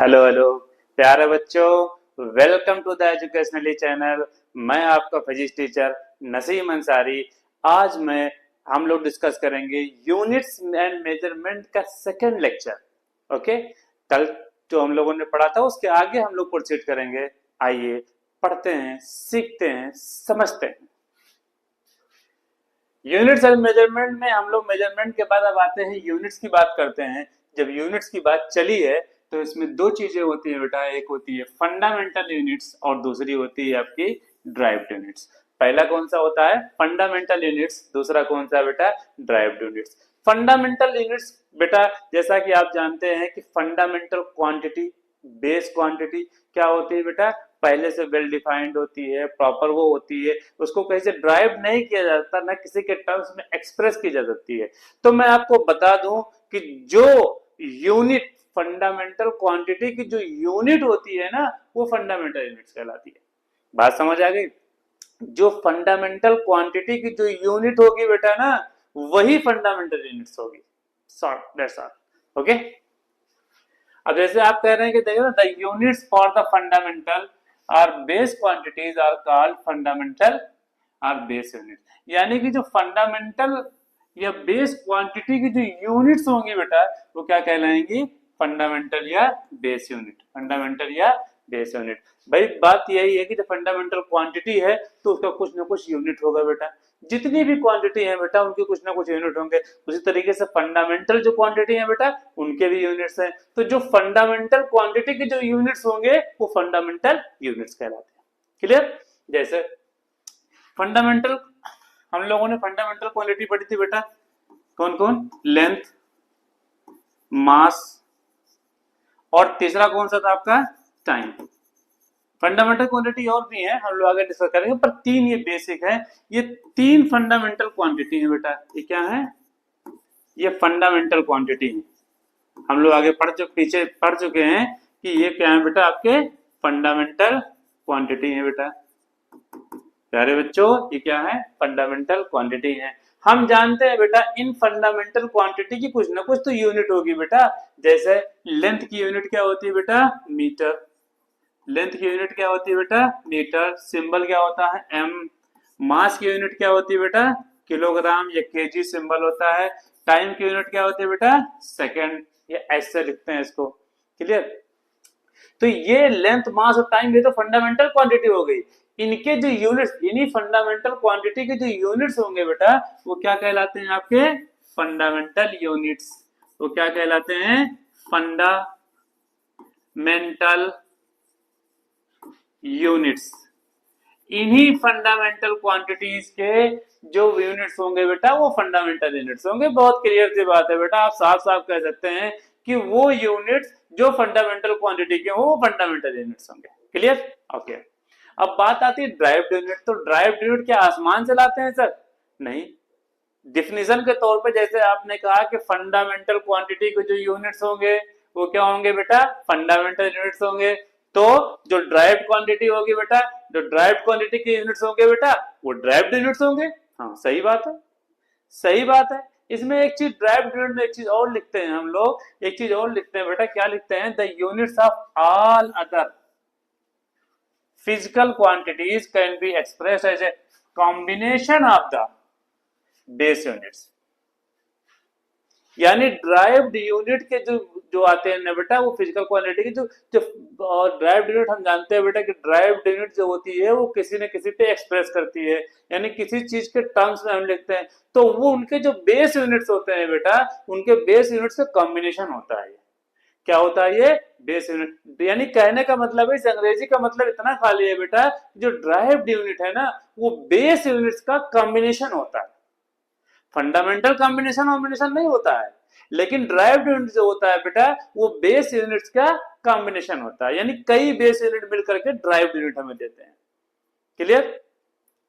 Hello hello प्यारे बच्चों, welcome to the educationally channel. मैं आपका फिजिक्स टीचर नसीम अंसारी। आज मैं हम लोग डिस्कस करेंगे यूनिट्स एंड मेजरमेंट का सेकंड लेक्चर। ओके, कल जो हम लोगों ने पढ़ा था उसके आगे हम लोग प्रोसीड करेंगे। आइए पढ़ते हैं, सीखते हैं, समझते हैं। यूनिट्स एंड मेजरमेंट में हम लोग मेजरमेंट के बाद अब आते हैं यूनिट्स की बात करते हैं। जब यूनिट्स की बात चली है तो इसमें दो चीजें होती है बेटा, एक होती है फंडामेंटल यूनिट्स और दूसरी होती है आपकी ड्राइव्ड यूनिट्स। पहला कौन सा होता है? Fundamental units. दूसरा कौन सा बेटा? Derived units. फंडामेंटल यूनिट्स बेटा, जैसा कि आप जानते हैं कि फंडामेंटल क्वांटिटी, बेस क्वांटिटी क्या होती है बेटा? पहले से वेल डिफाइंड होती है, प्रॉपर वो होती है, उसको कहीं से ड्राइव नहीं किया जाता, ना किसी के टर्म्स में एक्सप्रेस की जा सकती है। तो मैं आपको बता दूं कि जो यूनिट फंडामेंटल क्वांटिटी की जो यूनिट होती है ना, वो फंडामेंटल यूनिट्स कहलाती है। बात समझ आ गई? जो फंडामेंटल क्वांटिटी की जो यूनिट होगी बेटा ना, वही फंडामेंटल यूनिट्स होगी। Short, that's all. ओके, अब जैसे आप कह रहे हैं कि देखो, the units for the fundamental are base quantities are called fundamental are base unit. यानी कि जो फंडामेंटल या बेस क्वांटिटी की जो यूनिट्स होंगी बेटा, वो क्या कहलाएंगी? फंडामेंटल या बेस यूनिट। फंडामेंटल या बेस यूनिट। भाई बात यही है कि जब फंडामेंटल क्वांटिटी है तो उसका कुछ ना कुछ यूनिट होगा बेटा। जितनी भी क्वांटिटी है बेटा, उनके कुछ ना कुछ यूनिट होंगे। उसी तरीके से फंडामेंटल जो क्वांटिटी है बेटा, उनके भी यूनिट्स हैं। तो जो फंडामेंटल क्वांटिटी के जो यूनिट्स होंगे वो फंडामेंटल यूनिट्स कहलाते हैं। क्लियर? जैसे फंडामेंटल, हम लोगों ने फंडामेंटल क्वांटिटी पढ़ी थी बेटा, कौन कौन? लेंथ, मास, और तीसरा कौन सा था आपका? टाइम। फंडामेंटल क्वांटिटी और भी है, हम लोग आगे डिस्कस करेंगे, पर तीन ये बेसिक है। ये तीन फंडामेंटल क्वांटिटी है बेटा। ये क्या है? ये फंडामेंटल क्वांटिटी है। हम लोग आगे पीछे पढ़ चुके हैं कि ये क्या है बेटा? आपके फंडामेंटल क्वांटिटी है बेटा। प्यारे बच्चों, ये क्या है? फंडामेंटल क्वांटिटी है। हम जानते हैं बेटा, इन फंडामेंटल क्वांटिटी की कुछ ना कुछ तो यूनिट होगी बेटा। जैसे लेंथ की यूनिट क्या होती है बेटा? मीटर। लेंथ की यूनिट क्या होती है बेटा? मीटर। सिंबल क्या होता है? एम। मास की यूनिट क्या होती है बेटा? किलोग्राम या केजी सिंबल होता है। टाइम की यूनिट क्या होती है बेटा? सेकंड। ये ऐसे लिखते हैं इसको। क्लियर? तो ये लेंथ, मास और टाइम, ये तो फंडामेंटल क्वांटिटी हो गई। इनके जो यूनिट्स, इन्हीं फंडामेंटल क्वांटिटी के जो यूनिट्स होंगे बेटा, वो क्या कहलाते हैं? आपके फंडामेंटल यूनिट्स। वो क्या कहलाते हैं? Fundamental units. इन्हीं फंडामेंटल क्वांटिटीज के जो यूनिट्स होंगे बेटा, वो फंडामेंटल यूनिट्स होंगे। बहुत क्लियर सी बात है बेटा, आप साफ साफ कह सकते हैं कि वो यूनिट्स जो फंडामेंटल क्वांटिटी के हो, वो फंडामेंटल यूनिट्स होंगे। क्लियर? ओके। अब बात आती है ड्राइव्ड यूनिट। तो ड्राइव्ड यूनिट क्या आसमान से लाते हैं सर? नहीं। डिफिनेशन के तौर पे जैसे आपने कहा कि फंडामेंटल क्वांटिटी के जो यूनिट्स होंगे वो क्या होंगे बेटा? फंडामेंटल यूनिट्स होंगे। तो जो ड्राइव्ड क्वांटिटी होगी बेटा, जो ड्राइव्ड क्वांटिटी के यूनिट्स होंगे बेटा, वो ड्राइव्ड यूनिट्स होंगे। हाँ, सही बात है, सही बात है। इसमें एक चीज ड्राइव्ड यूनिट में एक चीज और लिखते हैं हम लोग, एक चीज और लिखते हैं बेटा। क्या लिखते हैं? The units of all other physical quantities can be expressed as a combination of the base units। यानी ड्राइव्ड यूनिट के जो जो आते हैं ना बेटा, वो फिजिकल क्वांटिटी के जो जो ड्राइव्ड यूनिट, हम जानते हैं बेटा कि ड्राइव्ड यूनिट जो होती है वो किसी न किसी पे एक्सप्रेस करती है, यानी किसी चीज के टर्म्स में हम लिखते हैं। तो वो उनके जो बेस यूनिट्स होते हैं बेटा, उनके बेस यूनिट्स का कॉम्बिनेशन होता है। क्या होता है ये? Base unit. यानी कहने का मतलब है, इस अंग्रेजी का मतलब इतना खाली है बेटा, जो ड्राइव्ड यूनिट है ना, वो बेस यूनिट्स का कॉम्बिनेशन होता है। फंडामेंटल कॉम्बिनेशन नहीं होता है, लेकिन ड्राइव्ड यूनिट जो होता है बेटा, वो बेस यूनिट्स का कॉम्बिनेशन होता है। यानी कई बेस यूनिट मिलकर के ड्राइव्ड यूनिट हमें देते हैं। क्लियर?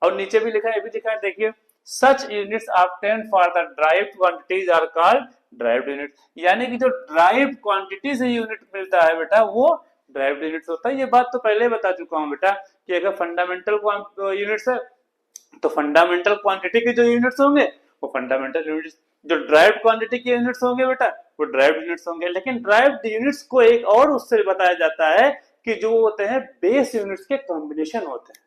और नीचे भी लिखा है, भी लिखा है, देखिए, such units obtained for the derived quantities are called derived unit. यानी कि जो ड्राइव्ड क्वांटिटी से यूनिट मिलता है बेटा, वो ड्राइव्ड यूनिट्स होता है। ये बात तो पहले बता चुका हूं बेटा कि अगर फंडामेंटल यूनिट्स है तो फंडामेंटल क्वांटिटी के जो यूनिट्स होंगे वो फंडामेंटल यूनिट्स। जो ड्राइव्ड क्वांटिटी के यूनिट्स होंगे बेटा वो ड्राइव्ड यूनिट्स होंगे, लेकिन ड्राइव्ड यूनिट्स को एक और उससे बताया जाता है कि जो होते हैं बेस यूनिट्स के कॉम्बिनेशन होते हैं।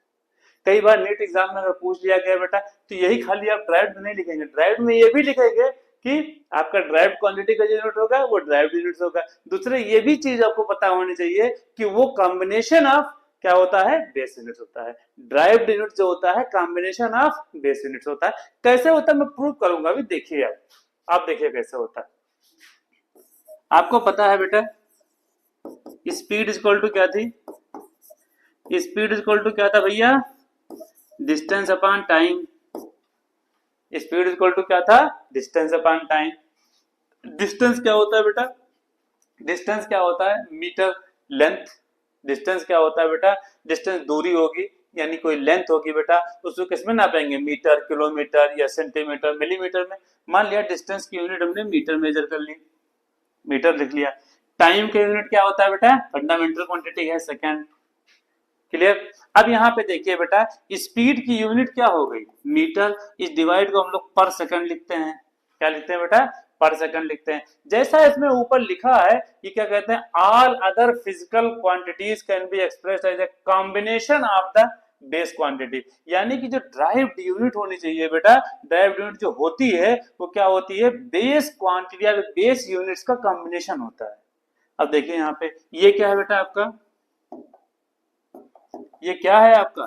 कई बार नीट एग्जाम में अगर पूछ लिया गया बेटा तो यही खाली आप ड्राइव्ड नहीं लिखेंगे, ड्राइव्ड में ये भी लिखेंगे कि आपका ड्राइव्ड क्वांटिटी का जो यूनिट होगा वो ड्राइव्ड यूनिट्स होगा। दूसरे ये भी चीज आपको पता होनी चाहिए कि वो कॉम्बिनेशन ऑफ क्या होता है, बेस यूनिट्स होता है। ड्राइव्ड यूनिट जो होता है कॉम्बिनेशन ऑफ बेस यूनिट्स होता है। कैसे होता है मैं प्रूव करूंगा, अभी देखिए आप देखिए कैसे होता है। आपको पता है बेटा स्पीड इक्वल टू क्या थी, स्पीड इक्वल टू क्या था भैया, distance upon time. Speed equal to क्या था, डिस्टेंस अपॉन टाइम। डिस्टेंस क्या होता है बेटा, डिस्टेंस क्या होता है, मीटर लेंथ। डिस्टेंस क्या होता है बेटा, डिस्टेंस दूरी होगी यानी कोई लेंथ होगी बेटा, उसको किसमें नापेंगे, मीटर, किलोमीटर या सेंटीमीटर, मिलीमीटर में। मान लिया डिस्टेंस की यूनिट हमने मीटर मेजर कर ली, मीटर लिख लिया। टाइम के यूनिट क्या होता है बेटा, फंडामेंटल क्वांटिटी है सेकंड। क्लियर। अब यहाँ पे देखिए बेटा स्पीड की यूनिट क्या हो गई, मीटर। इस डिवाइड को हम लोग पर सेकंड लिखते हैं, क्या लिखते हैं बेटा, पर सेकंड लिखते हैं। जैसा इसमें ऊपर लिखा है ये क्या कहते हैं, all other physical quantities can be expressed as a combination of the base quantity. यानी कि जो ड्राइव्ड यूनिट होनी चाहिए बेटा, ड्राइव्ड यूनिट जो होती है वो क्या होती है, बेस क्वांटिटी या बेस यूनिट्स का कॉम्बिनेशन होता है। अब देखिए यहाँ पे ये क्या है बेटा आपका, ये क्या है आपका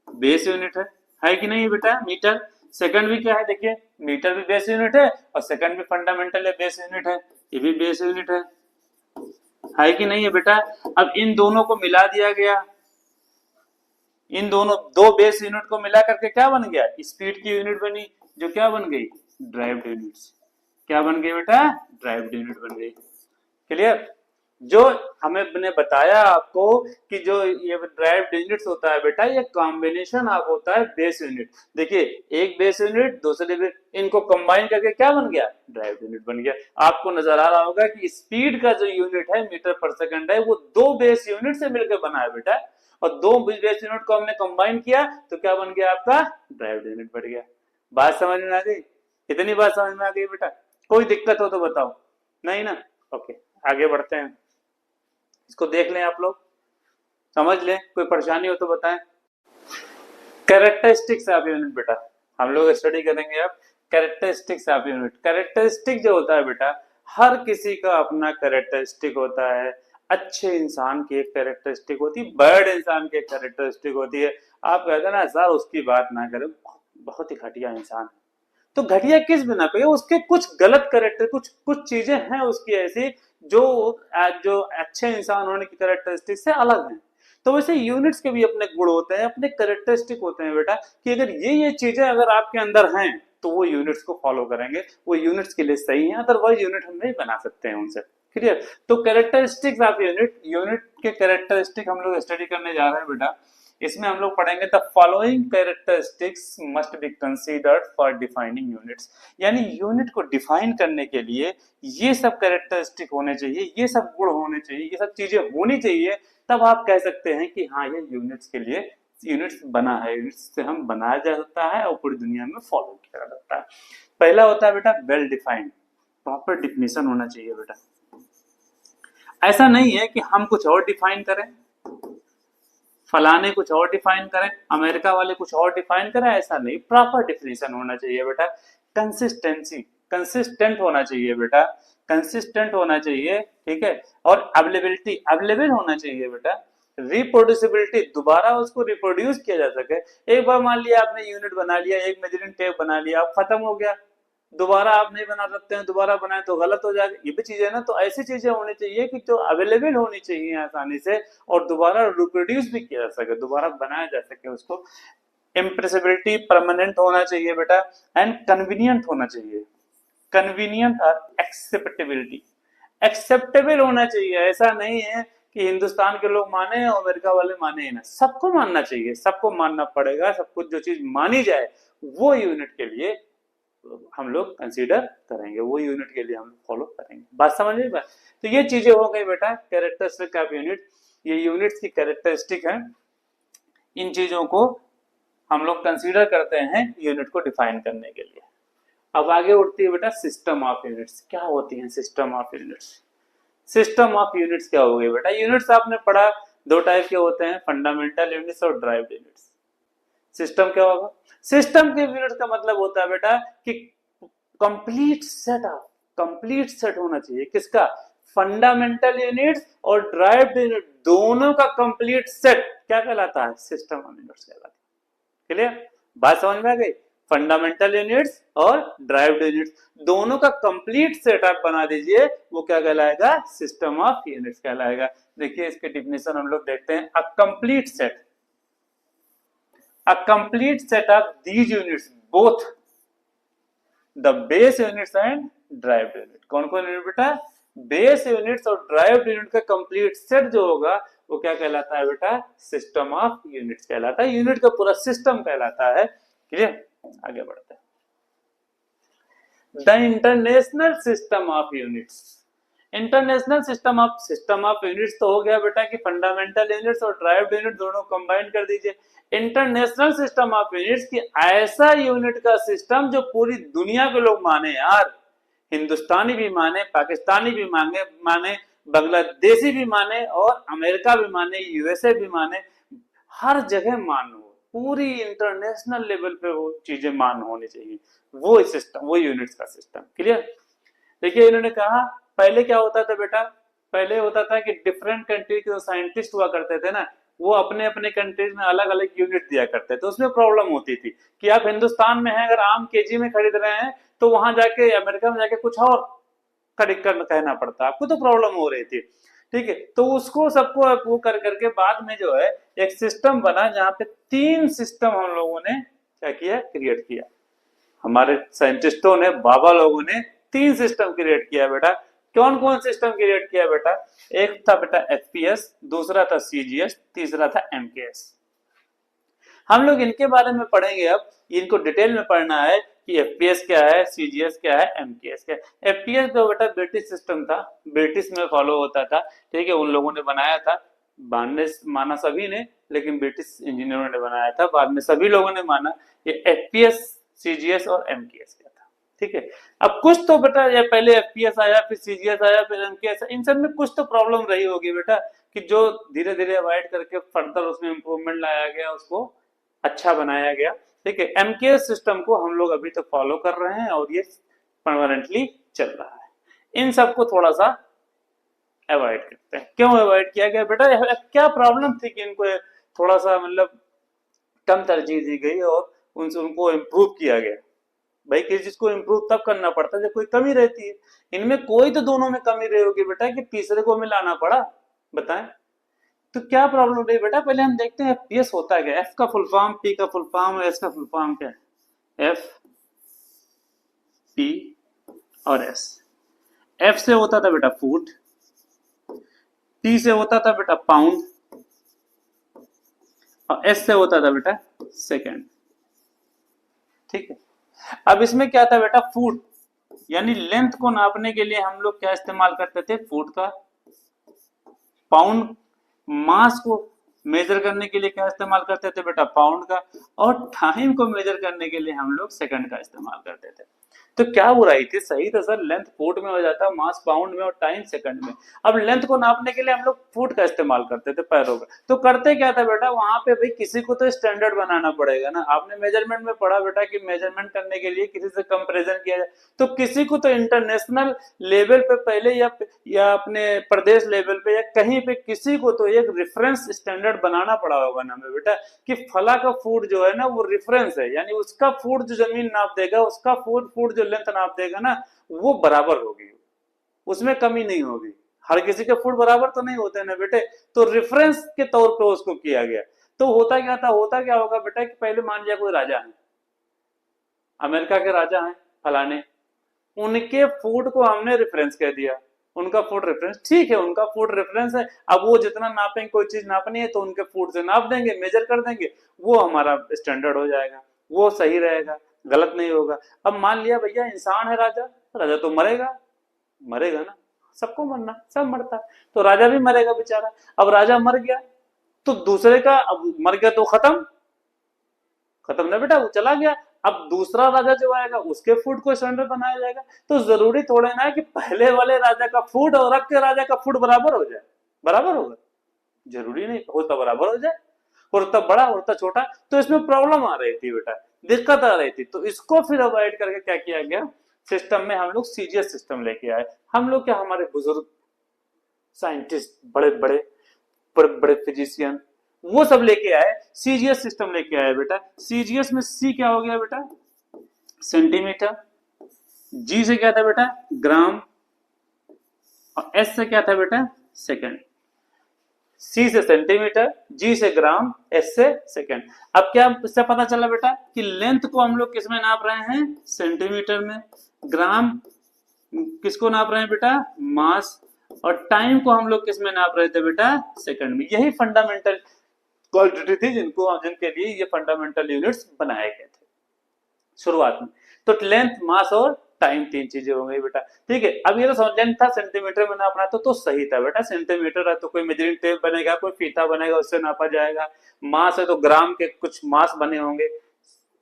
बेस यूनिट है कि नहीं बेटा, मीटर। सेकंड भी क्या है, देखिए मीटर भी बेस यूनिट है और सेकंड भी फंडामेंटल है, बेस यूनिट है, ये भी बेस यूनिट है कि नहीं है बेटा। अब इन दोनों को मिला दिया गया, इन दोनों दो बेस यूनिट को मिला करके क्या बन गया, स्पीड की यूनिट बनी, जो क्या बन गई, ड्राइव्ड यूनिट्स। क्या बन गई बेटा, ड्राइव्ड यूनिट बन गई। क्लियर। जो हमें बताया आपको कि जो ये ड्राइव्ड यूनिट्स होता है बेटा, ये कॉम्बिनेशन आप होता है बेस यूनिट। देखिए एक बेस यूनिट दूसरे इनको कंबाइन करके क्या बन गया, ड्राइव्ड यूनिट बन गया। आपको नजर आ रहा होगा कि स्पीड का जो यूनिट है मीटर पर सेकंड है, वो दो बेस यूनिट से मिलकर बना है बेटा, और दो बेस यूनिट को हमने कंबाइन किया तो क्या बन गया आपका, ड्राइव्ड यूनिट बढ़ गया। बात समझ में आ गई, इतनी बात समझ में आ गई बेटा, कोई दिक्कत हो तो बताओ, नहीं ना। ओके आगे बढ़ते हैं, इसको देख लें आप लोग, समझ लें, कोई परेशानी हो तो बताएं। कैरेक्टरिस्टिक्स ऑफ यूनिट बेटा हम लोग स्टडी करेंगे अब कैरेक्टरिस्टिक्स ऑफ यूनिट। कैरेक्टरिस्टिक जो होता है बेटा, हर किसी का अपना कैरेक्टरिस्टिक होता है। अच्छे इंसान की एक कैरेक्टरिस्टिक होती है, बैड इंसान की एक कैरेक्टरिस्टिक होती है। आप कहते हैं ना सर उसकी बात ना करें, बहुत ही घटिया इंसान है, तो घटिया किस बिना पे, उसके कुछ गलत कैरेक्टर, कुछ चीजें हैं उसकी ऐसी जो जो अच्छे इंसान होने की कैरेक्टरिस्टिक से अलग हैं। तो वैसे यूनिट्स के भी अपने गुण होते हैं, अपने कैरेक्टरिस्टिक होते हैं बेटा, कि अगर ये चीजें अगर आपके अंदर हैं तो वो यूनिट्स को फॉलो करेंगे, वो यूनिट्स के लिए सही है, अदरवाइज यूनिट हम नहीं बना सकते हैं उनसे। क्लियर। तो कैरेक्टरिस्टिक्स ऑफ यूनिट, यूनिट के कैरेक्टरिस्टिक हम लोग स्टडी करने जा रहे हैं बेटा। इसमें हम लोग पढ़ेंगे the following characteristics must be considered for defining units. यानी यूनिट को डिफाइन करने के लिए ये सब कैरेक्टरिस्टिक होने चाहिए, ये सब गुण होने चाहिए, ये सब चीजें होनी चाहिए, तब आप कह सकते हैं कि हाँ ये यूनिट्स के लिए यूनिट्स बना है, यूनिट्स से हम बनाया जा सकता है और पूरी दुनिया में फॉलो किया जा सकता है। पहला होता है बेटा वेल डिफाइंड, प्रॉपर डिफिनेशन होना चाहिए बेटा। ऐसा नहीं है कि हम कुछ और डिफाइन करें, फलाने कुछ और डिफाइन करें, अमेरिका वाले कुछ और डिफाइन करें, ऐसा नहीं, प्रॉपर डिफिनेशन होना चाहिए बेटा। कंसिस्टेंसी, कंसिस्टेंट होना चाहिए बेटा, कंसिस्टेंट होना चाहिए, ठीक है। और अवेलेबिलिटी, अवेलेबल होना चाहिए बेटा। रिप्रोड्यूसिबिलिटी, दोबारा उसको रिप्रोड्यूस किया जा सके। एक बार मान लिया आपने यूनिट बना लिया, एक मेजरिंग टेप बना लिया, अब खत्म हो गया, दोबारा आप नहीं बना सकते हैं, दोबारा बनाए तो गलत हो जाएगा, ये भी चीजें ना। तो ऐसी चीजें होनी चाहिए कि जो अवेलेबल होनी चाहिए आसानी से, और दोबारा रिप्रोड्यूस भी किया जा सके, दोबारा बनाया जा सके उसको। इम्प्रेसिबिलिटी, परमानेंट होना चाहिए बेटा, एंड कन्वीनियंट होना चाहिए। कन्वीनियंट और एक्सेप्टेबिलिटी, एक्सेप्टेबल होना चाहिए। ऐसा नहीं है कि हिंदुस्तान के लोग माने और अमेरिका वाले माने ही ना, सबको मानना चाहिए, सबको मानना पड़ेगा। सब कुछ जो चीज मानी जाए वो यूनिट के लिए हम लोग कंसीडर करेंगे, वो यूनिट के लिए हम फॉलो करेंगे। बात समझ में? तो ये चीजें हो गई बेटा कैरेक्टरिस्टिक ऑफ यूनिट, ये यूनिट्स की कैरेक्टरिस्टिक है। इन चीजों को हम लोग कंसीडर करते हैं यूनिट को डिफाइन करने के लिए। अब आगे उठती है बेटा सिस्टम ऑफ यूनिट्स। क्या होती है system of units? System of units क्या हो गई बेटा? यूनिट्स आपने पढ़ा दो टाइप के होते हैं, फंडामेंटल यूनिट्स और ड्राइव्ड यूनिट्स। सिस्टम क्या होगा? सिस्टम के यूनिट्स का मतलब होता है बेटा कि कंप्लीट सेट होना चाहिए। किसका? फंडामेंटल यूनिट्स और ड्राइव्ड यूनिट दोनों का कंप्लीट सेट क्या कहलाता है? सिस्टम ऑफ यूनिट्स कहलाता है। क्लियर? बात समझ में आ गई? फंडामेंटल यूनिट्स और ड्राइव्ड यूनिट्स दोनों का कंप्लीट सेट आप बना दीजिए, वो क्या कहलाएगा? सिस्टम ऑफ यूनिट्स कहलाएगा। देखिए इसके डिफिनेशन हम लोग देखते हैं। A complete set of these units both the base units and derived unit. कौन कौन यूनिट बेटा? बेस यूनिट्स और ड्राइव्ड यूनिट का कंप्लीट सेट जो होगा वो क्या कहलाता है बेटा? सिस्टम ऑफ यूनिट्स कहलाता है। यूनिट का पूरा सिस्टम कहलाता है। क्लियर? आगे बढ़ते हैं। The international system of units. International system of units तो हो गया बेटा कि फंडामेंटल यूनिट्स और ड्राइव्ड यूनिट दोनों कंबाइन कर दीजिए। इंटरनेशनल सिस्टम ऑफ यूनिट्स की ऐसा यूनिट का सिस्टम जो पूरी दुनिया के लोग माने यार, हिंदुस्तानी भी माने, पाकिस्तानी भी माने, बांग्लादेशी भी माने और अमेरिका भी माने, यूएसए भी माने, हर जगह मान हो, पूरी इंटरनेशनल लेवल पे वो चीजें मान होनी चाहिए। वो सिस्टम, वो यूनिट्स का सिस्टम। क्लियर? देखिए इन्होंने कहा पहले क्या होता था बेटा? पहले होता था कि डिफरेंट कंट्री के जो साइंटिस्ट हुआ करते थे ना, वो अपने अपने कंट्रीज में अलग अलग यूनिट दिया करते थे। उसमें प्रॉब्लम होती थी कि आप हिंदुस्तान में हैं, अगर आम केजी में खरीद रहे हैं तो वहां जाके अमेरिका में जाके कुछ और खरीद कर कहना पड़ता, आपको तो प्रॉब्लम हो रही थी। ठीक है, तो उसको सबको वो कर करके बाद में जो है एक सिस्टम बना जहां पे 3 सिस्टम हम लोगों ने क्या किया? क्रिएट किया। हमारे साइंटिस्टों ने, बाबा लोगों ने 3 सिस्टम क्रिएट किया बेटा। कौन कौन सिस्टम क्रिएट किया बेटा? एक था बेटा एफपीएस, दूसरा था सीजीएस, तीसरा था एमकेएस। हम लोग इनके बारे में पढ़ेंगे। अब इनको डिटेल में पढ़ना है कि एफपीएस क्या है, सीजीएस क्या है, एमकेएस क्या है। एफपीएस जो बेटा ब्रिटिश सिस्टम था, ब्रिटिश में फॉलो होता था। ठीक है, उन लोगों ने बनाया था, माना सभी ने, लेकिन ब्रिटिश इंजीनियरों ने बनाया था, बाद में सभी लोगों ने माना। ये एफपीएस, सीजीएस और एमकेएस क्या था। ठीक है, अब कुछ तो बेटा ये पहले एफपीएस आया, फिर सीजीएस आया, फिर एमकेएस, इन सब में कुछ तो प्रॉब्लम रही होगी बेटा, कि जो धीरे धीरे अवॉइड करके फर्दर उसमें इंप्रूवमेंट लाया गया, उसको अच्छा बनाया गया। ठीक है, एमकेएस सिस्टम को हम लोग अभी तक फॉलो कर रहे हैं और ये परमानेंटली चल रहा है। इन सबको थोड़ा सा अवॉइड करते हैं। क्यों अवॉइड किया गया बेटा? क्या प्रॉब्लम थी कि इनको थोड़ा सा मतलब कम तरजीह दी गई और उनको इम्प्रूव किया गया? भाई किसी चीज को इम्प्रूव तब करना पड़ता है जब कोई कमी रहती है। इनमें कोई तो दोनों में कमी रही होगी बेटा कि तीसरे को हमें लाना पड़ा। बताएं तो क्या प्रॉब्लम रही बेटा? पहले हम देखते हैं एफपीएस होता क्या। एफ का फुल फॉर्म, पी का फुल फॉर्म, एस का फुल फॉर्म क्या है? एफ, पी और एस। एफ से होता था बेटा फुट, पी से होता था बेटा पाउंड, और एस से होता था बेटा सेकंड। ठीक है, अब इसमें क्या था बेटा? फुट, यानी लेंथ को नापने के लिए हम लोग क्या इस्तेमाल करते थे? फुट का। पाउंड, मास को मेजर करने के लिए क्या इस्तेमाल करते थे बेटा? पाउंड का। और टाइम को मेजर करने के लिए हम लोग सेकंड का इस्तेमाल करते थे। तो क्या बुराई थी? सही था सर, लेंथ फुट में हो जाता, मास पाउंड में और टाइम सेकंड में। अब लेंथ को नापने के लिए हम लोग फुट का इस्तेमाल करते थे, पैरों का। तो करते क्या था बेटा? वहां पे भाई किसी को तो स्टैंडर्ड बनाना पड़ेगा ना। आपने मेजरमेंट में पढ़ा बेटा कि मेजरमेंट करने के लिए किसी से कंपेरिजन किया जाए, तो किसी को तो इंटरनेशनल लेवल पे पहले या अपने प्रदेश लेवल पे या कहीं पे किसी को तो एक रेफरेंस स्टैंडर्ड बनाना पड़ा होगा ना बेटा, कि फला का फुट जो है ना वो रेफरेंस है, यानी उसका फुट जो जमीन नाप देगा, उसका फुट जो लेंथ नाप देगा ना, वो बराबर होगी, उसमें कमी नहीं होगी। हर किसी के फुट बराबर तो नहीं होते ना बेटे, तो रेफरेंस के तौर पे उसको किया गया। तो होता क्या था, होता क्या होगा बेटा कि पहले मान लिया कोई राजा है, अमेरिका के राजा हैं फलाने, उनके फुट को हमने रेफरेंस कह दिया, उनका फुट रेफरेंस, ठीक है, उनका फुट रेफरेंस है। अब वो जितना नापेंगे, कोई चीज नापनी है तो उनके फुट से नाप देंगे, मेजर कर देंगे, वो हमारा स्टैंडर्ड हो जाएगा, वो सही रहेगा, गलत नहीं होगा। अब मान लिया भैया इंसान है राजा, राजा तो मरेगा, मरेगा ना, सबको मरना, सब मरता है, तो राजा भी मरेगा बेचारा। अब राजा मर गया तो दूसरे का, अब मर गया तो खत्म, खत्म ना बेटा, वो चला गया। अब दूसरा राजा जो आएगा उसके फूड को स्टैंडर्ड बनाया जाएगा। तो जरूरी थोड़े ना है कि पहले वाले राजा का फूड और अब के राजा का फूड बराबर हो जाए, बराबर होगा, जरूरी नहीं होता बराबर हो जाए, होता बड़ा होता छोटा। तो इसमें प्रॉब्लम आ रही थी बेटा, दिक्कत आ रही थी। तो इसको फिर अवॉइड करके क्या किया गया, सिस्टम में हम लोग सीजीएस सिस्टम लेके आए। हम लोग क्या, हमारे बुजुर्ग साइंटिस्ट, बड़े बड़े बड़े बड़े फिजिशियन, वो सब लेके आए, सीजीएस सिस्टम लेके आए बेटा। सीजीएस में सी क्या हो गया बेटा, सेंटीमीटर, जी से क्या था बेटा, ग्राम, और एस से क्या था बेटा, सेकंड। सी से सेंटीमीटर, जी से ग्राम, एस से सेकंड। अब क्या इससे पता चला बेटा कि लेंथ को हम लोग किस में नाप रहे हैं, सेंटीमीटर में, ग्राम किसको नाप रहे हैं बेटा, मास, और टाइम को हम लोग किस में नाप रहे थे बेटा, सेकंड में। यही फंडामेंटल क्वांटिटी थी जिनके लिए ये फंडामेंटल यूनिट्स बनाए गए थे शुरुआत में। तो लेंथ, मास और टाइम, तीन चीजें हो गई बेटा। ठीक है, अब ये तो लेंथ था, सेंटीमीटर में नापना तो सही था बेटा। सेंटीमीटर है तो कोई मेजरिंग टेप बनेगा, कोई फीता बनेगा, उससे नापा जाएगा। मास है तो ग्राम के कुछ मास बने होंगे,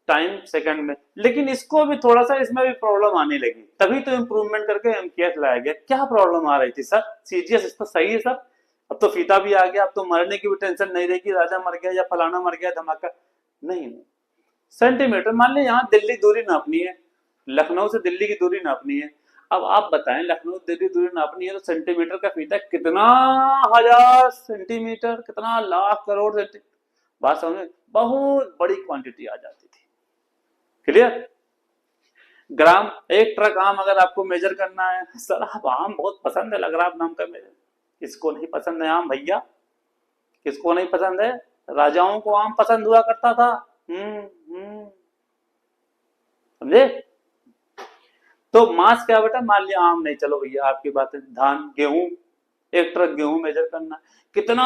टाइम सेकंड में। लेकिन इसको भी थोड़ा सा, इसमें भी प्रॉब्लम आने लगी, तभी तो इंप्रूवमेंट करके एमकेएस लाया गया। क्या प्रॉब्लम आ रही थी सर, सीजीएस तो सही है सर, अब तो फीता भी आ गया, अब तो मरने की भी टेंशन नहीं रहेगी, राजा मर गया या फलाना मर गया, धमाका नहीं। सेंटीमीटर, मान लीजिए यहाँ दिल्ली दूरी नापनी है, लखनऊ से दिल्ली की दूरी नापनी है। अब आप बताएं, लखनऊ दिल्ली दूरी नापनी है तो सेंटीमीटर का फीता कितना, 1000 सेंटीमीटर, कितना लाख करोड़ सेंटीमीटर, बात समझ, बहुत बड़ी क्वांटिटी आ जाती थी। क्लियर। ग्राम, एक ट्रक आम अगर आपको मेजर करना है, सर आप आम बहुत पसंद है लग रहा है, आप नाम का मेजर, किसको नहीं पसंद है आम भैया, किसको नहीं पसंद है, राजाओं को आम पसंद हुआ करता था। समझे। तो मास क्या बेटा, मान लिया आम नहीं, चलो भैया आपकी बात है, धान, गेहूं, एक ट्रक गेहूं मेजर करना, कितना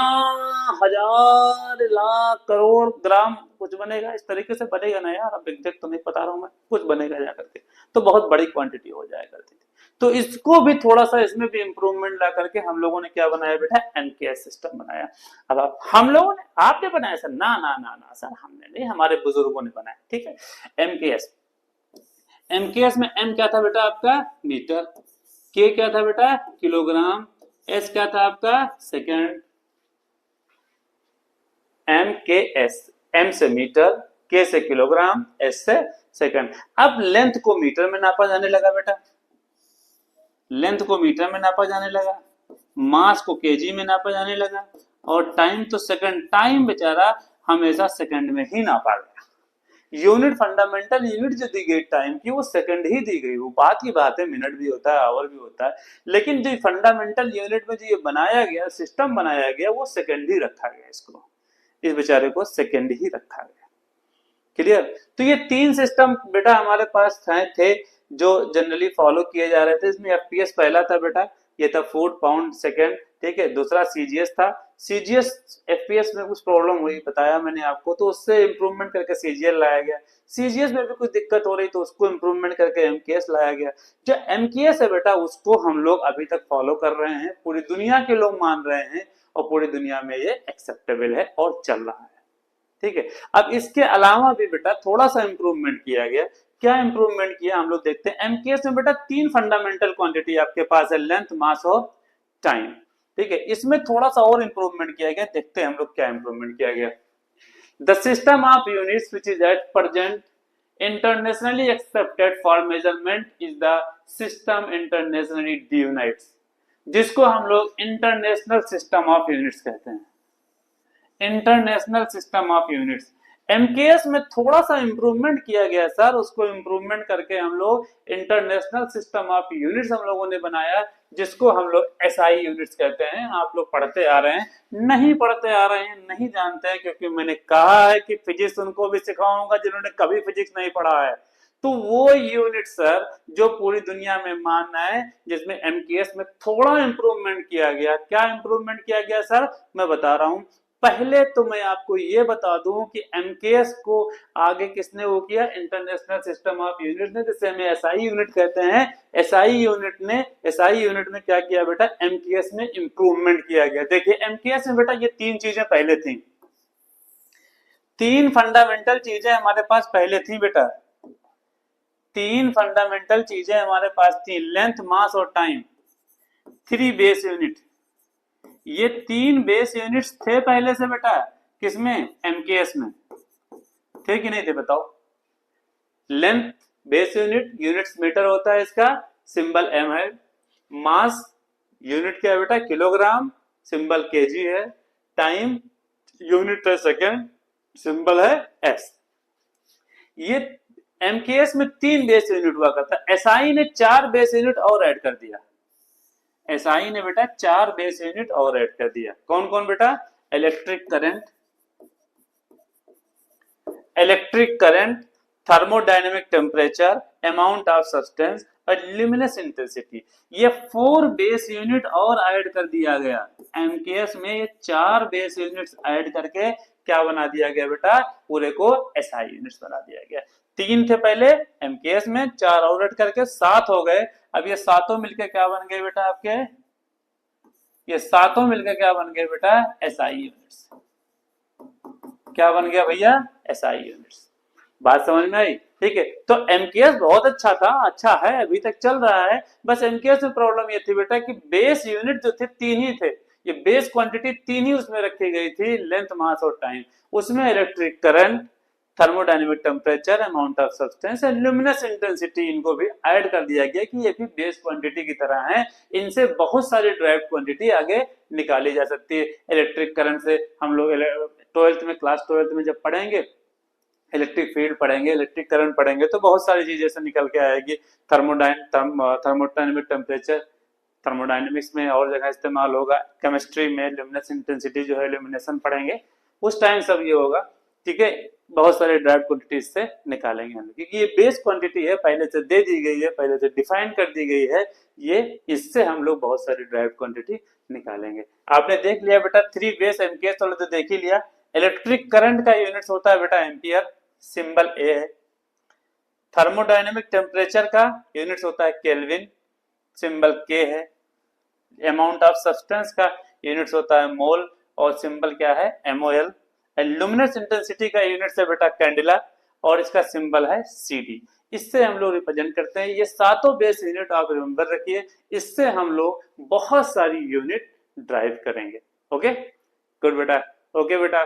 1000 लाख करोड़ ग्राम कुछ बनेगा, इस तरीके से बनेगा ना यार, अब एग्जैक्ट तो नहीं बता रहा हूं मैं, कुछ बनेगा जा करके, तो बहुत बड़ी क्वांटिटी हो जाया करती थी। तो इसको भी थोड़ा सा, इसमें भी इंप्रूवमेंट ला करके हम लोगों ने क्या बनाया बेटा, एमकेएस सिस्टम बनाया। अब आप, हम लोगों ने, आपने बनाया सर, ना ना ना ना सर हमने नहीं, हमारे बुजुर्गों ने बनाया। ठीक है, एमकेएस, एमकेएस में एम क्या था बेटा आपका, मीटर, के क्या था बेटा, किलोग्राम, एस क्या था आपका, सेकंड, एम के एस, एम से मीटर, के से किलोग्राम, एस से सेकंड। अब लेंथ को मीटर में नापा जाने लगा बेटा, लेंथ को मीटर में नापा जाने लगा, मास को केजी में नापा जाने लगा, और टाइम तो सेकंड, टाइम बेचारा हमेशा सेकंड में ही नापा गया। यूनिट, फंडामेंटल यूनिट जो दी गई टाइम की, वो सेकंड ही दी गई। वो बात की बात है, मिनट भी होता है, आवर भी होता है, लेकिन जो फंडामेंटल यूनिट में जो ये बनाया गया, सिस्टम बनाया गया, वो सेकंड ही रखा गया। इसको, इस बेचारे को सेकंड ही रखा गया। क्लियर। तो ये तीन सिस्टम बेटा हमारे पास थे जो जनरली फॉलो किए जा रहे थे। इसमें एफपीएस पहला था बेटा, ये था फुट पाउंड सेकंड। ठीक है, दूसरा सीजीएस था। सीजीएस एफपीएस में कुछ प्रॉब्लम हुई, बताया मैंने आपको, तो उससे इंप्रूवमेंट करके सीजीएल लाया गया। सीजीएस में भी कुछ दिक्कत हो रही तो उसको इंप्रूवमेंट करके एमकेएस लाया गया। जो एमकेएस है बेटा, उसको हम लोग अभी तक फॉलो कर रहे हैं, पूरी दुनिया के लोग मान रहे हैं, और पूरी दुनिया में ये एक्सेप्टेबल है और चल रहा है। ठीक है, अब इसके अलावा भी बेटा थोड़ा सा इंप्रूवमेंट किया गया। क्या इंप्रूवमेंट किया हम लोग देखते हैं। एमकेएस में बेटा तीन फंडामेंटल क्वांटिटी आपके पास है, लेंथ, मास और टाइम। ठीक है, इसमें थोड़ा सा और इंप्रूवमेंट किया गया, देखते हैं हम लोग क्या इंप्रूवमेंट किया गया। The system of units which is at present internationally accepted for measurement is the system internationally units, जिसको हम लोग इंटरनेशनल सिस्टम ऑफ यूनिट्स कहते हैं। International system of units, MKS में थोड़ा सा इंप्रूवमेंट किया गया सर, उसको इंप्रूवमेंट करके हम लोग इंटरनेशनल सिस्टम ऑफ यूनिट्स हम लोगों ने बनाया, जिसको हम लोग एसआई यूनिट्स कहते हैं। आप लोग पढ़ते आ रहे हैं, नहीं पढ़ते आ रहे हैं, नहीं जानते हैं, क्योंकि मैंने कहा है कि फिजिक्स उनको भी सिखाऊंगा जिन्होंने कभी फिजिक्स नहीं पढ़ा है। तो वो यूनिट सर जो पूरी दुनिया में मानना है, जिसमें एमकेएस में थोड़ा इंप्रूवमेंट किया गया। क्या इंप्रूवमेंट किया गया सर, मैं बता रहा हूं। पहले तो मैं आपको ये बता दूं कि एमकेएस को आगे किसने वो किया, इंटरनेशनल सिस्टम ऑफ यूनिट ने, जिसे हम एसआई यूनिट कहते हैं। एसआई यूनिट ने क्या किया बेटा, एमकेएस में इंप्रूवमेंट किया गया। देखिए एमकेएस में बेटा ये तीन चीजें पहले थी। तीन फंडामेंटल चीजें हमारे पास पहले थी बेटा, तीन फंडामेंटल चीजें हमारे पास थी, लेंथ, मास और टाइम, थ्री बेस यूनिट। ये तीन बेस यूनिट्स थे पहले से बेटा, किसमें, एमकेएस में, थे कि नहीं थे बताओ। Length base unit, units metre होता है इसका, सिंबल एम है। मास यूनिट क्या है बेटा, किलोग्राम, सिंबल केजी है। टाइम यूनिट है सेकेंड, सिंबल है एस। ये एमकेएस में तीन बेस यूनिट हुआ करता, एसआई ने चार बेस यूनिट और ऐड कर दिया। एसआई ने बेटा चार बेस यूनिट और ऐड कर दिया। कौन कौन बेटा, electric current, electric current, thermodynamic temperature, amount of substance और ल्यूमिनस इंटेंसिटी। ये फोर बेस यूनिट और ऐड कर दिया गया एमकेएस में। ये चार बेस यूनिट्स ऐड करके क्या बना दिया गया बेटा, पूरे को एसआई यूनिट्स बना दिया गया। तीन थे पहले एमकेएस में, चार और ऐड करके सात हो गए। अब ये सातों मिलके क्या बन गए बेटा आपके, ये सातों मिलकर क्या बन गए बेटा, एसआई यूनिट्स। क्या बन गया भैया, एसआई यूनिट्स। बात समझ में आई, ठीक है। तो एमकेएस बहुत अच्छा था, अच्छा है, अभी तक चल रहा है। बस एमकेएस में प्रॉब्लम ये थी बेटा कि बेस यूनिट जो थे तीन ही थे, ये बेस क्वांटिटी तीन ही उसमें रखी गई थी, लेंथ, मास और टाइम। उसमें electric current, thermodynamic temperature, amount of substance and luminous intensity, इनको भी ऐड कर दिया गया कि ये भी बेस क्वांटिटी की तरह है। इनसे बहुत सारी ड्राइव क्वांटिटी आगे निकाली जा सकती है। इलेक्ट्रिक करंट से हम लोग ट्वेल्थ में, क्लास ट्वेल्थ में जब पढ़ेंगे, इलेक्ट्रिक फील्ड पढ़ेंगे, इलेक्ट्रिक करंट पढ़ेंगे, तो बहुत सारी चीजें से निकल के आएगी। थर्मोडायनेमिक टेम्परेचर, थर्मोडायनेमिक्स में और जगह इस्तेमाल होगा। केमिस्ट्री में ल्यूमिनस इंटेंसिटी जो है, इल्यूमिनेशन पढ़ेंगे, उस टाइम सब ये होगा, ठीक है। बहुत सारे ड्राइव क्वांटिटी से निकालेंगे हम, क्योंकि ये बेस क्वांटिटी है, पहले से दे दी गई है, पहले से डिफाइन कर दी गई है, ये इससे हम लोग बहुत सारी ड्राइव क्वांटिटी निकालेंगे। आपने देख लिया बेटा, थ्री बेस एमकेएस वाले तो देख ही लिया। इलेक्ट्रिक करंट का यूनिट होता है बेटा एम्पियर, सिंबल ए है। थर्मोडायनेमिक टेम्परेचर का यूनिट होता है केल्विन, सिंबल के है। अमाउंट ऑफ सब्सटेंस का यूनिट होता है मोल और सिंबल क्या है, एमओएल। लुमिनस इंटेंसिटी का यूनिट है बेटा कैंडिला और इसका सिंबल है सीडी। इससे हम लोग रिप्रेजेंट करते हैं। ये सातों बेस यूनिट आप रिमेंबर रखिए, इससे हम लोग बहुत सारी यूनिट ड्राइव करेंगे। ओके गुड बेटा, ओके बेटा।